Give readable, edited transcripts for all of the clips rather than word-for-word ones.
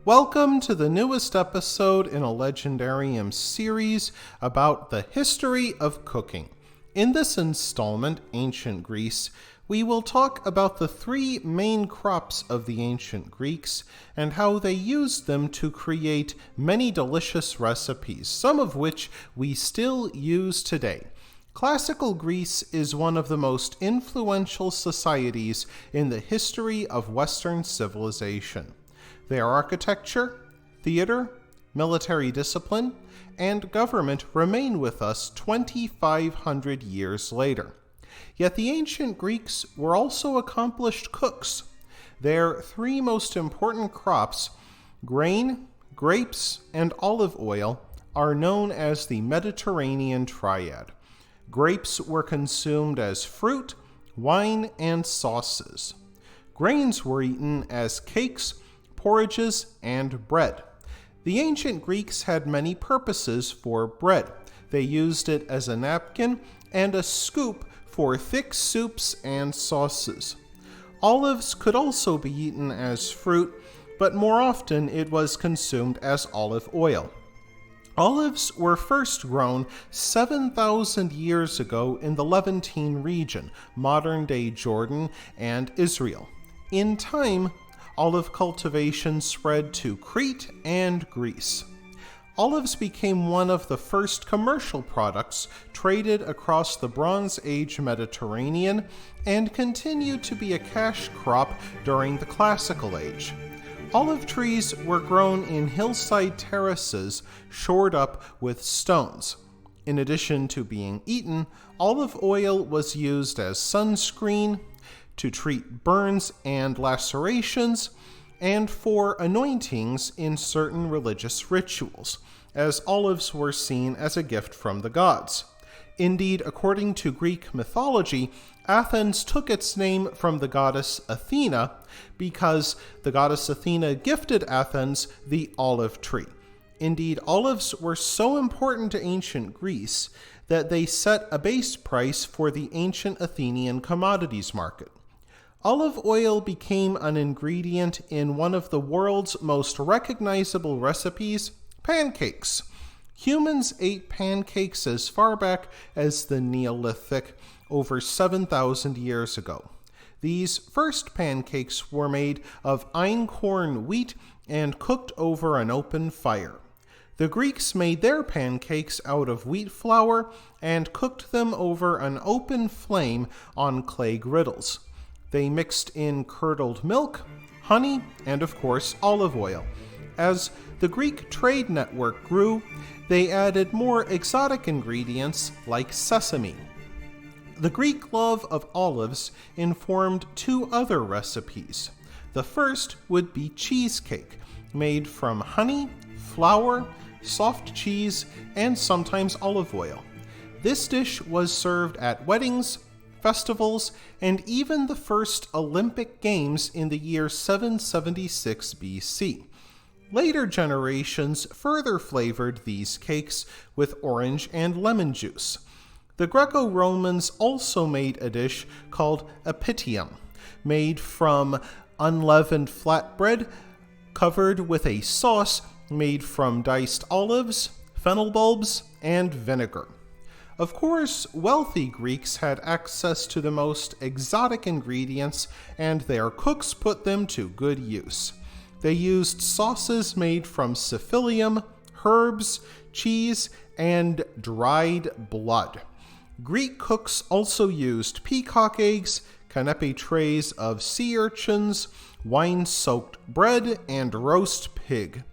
Welcome to the newest episode in a Legendarium series about the history of cooking. In this installment, Ancient Greece, we will talk about the three main crops of the ancient Greeks and how they used them to create many delicious recipes, some of which we still use today. Classical Greece is one of the most influential societies in the history of Western civilization. Their architecture, theater, military discipline, and government remain with us 2,500 years later. Yet the ancient Greeks were also accomplished cooks. Their three most important crops, grain, grapes, and olive oil, are known as the Mediterranean Triad. Grapes were consumed as fruit, wine, and sauces. Grains were eaten as cakes, porridges, and bread. The ancient Greeks had many purposes for bread. They used it as a napkin and a scoop for thick soups and sauces. Olives could also be eaten as fruit, but more often it was consumed as olive oil. Olives were first grown 7,000 years ago in the Levantine region, modern-day Jordan and Israel. In time, olive cultivation spread to Crete and Greece. Olives became one of the first commercial products traded across the Bronze Age Mediterranean and continued to be a cash crop during the Classical Age. Olive trees were grown in hillside terraces shored up with stones. In addition to being eaten, olive oil was used as sunscreen, to treat burns and lacerations, and for anointings in certain religious rituals, as olives were seen as a gift from the gods. Indeed, according to Greek mythology, Athens took its name from the goddess Athena because the goddess Athena gifted Athens the olive tree. Indeed, olives were so important to ancient Greece that they set a base price for the ancient Athenian commodities market. Olive oil became an ingredient in one of the world's most recognizable recipes, pancakes. Humans ate pancakes as far back as the Neolithic, over 7,000 years ago. These first pancakes were made of einkorn wheat and cooked over an open fire. The Greeks made their pancakes out of wheat flour and cooked them over an open flame on clay griddles. They mixed in curdled milk, honey, and of course olive oil. As the Greek trade network grew, they added more exotic ingredients like sesame. The Greek love of olives informed two other recipes. The first would be cheesecake, made from honey, flour, soft cheese, and sometimes olive oil. This dish was served at weddings, festivals, and even the first Olympic Games in the year 776 BC. Later generations further flavored these cakes with orange and lemon juice. The Greco-Romans also made a dish called Epityrum, made from unleavened flatbread covered with a sauce made from diced olives, fennel bulbs, and vinegar. Of course, wealthy Greeks had access to the most exotic ingredients, and their cooks put them to good use. They used sauces made from psyllium, herbs, cheese, and dried blood. Greek cooks also used peacock eggs, canepe trays of sea urchins, wine-soaked bread, and roast pig.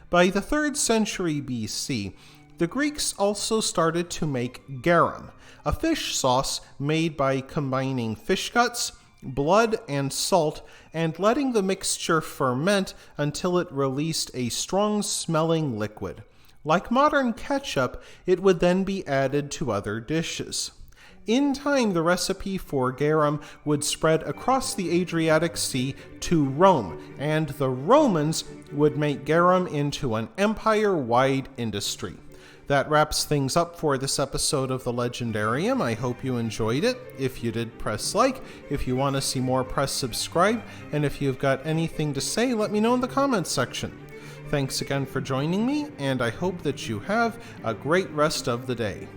By the 3rd century BC, the Greeks also started to make garum, a fish sauce made by combining fish guts, blood, and salt, and letting the mixture ferment until it released a strong-smelling liquid. Like modern ketchup, it would then be added to other dishes. In time, the recipe for garum would spread across the Adriatic Sea to Rome, and the Romans would make garum into an empire-wide industry. That wraps things up for this episode of the Legendarium. I hope you enjoyed it. If you did, press like. If you want to see more, press subscribe. And if you've got anything to say, let me know in the comments section. Thanks again for joining me, and I hope that you have a great rest of the day.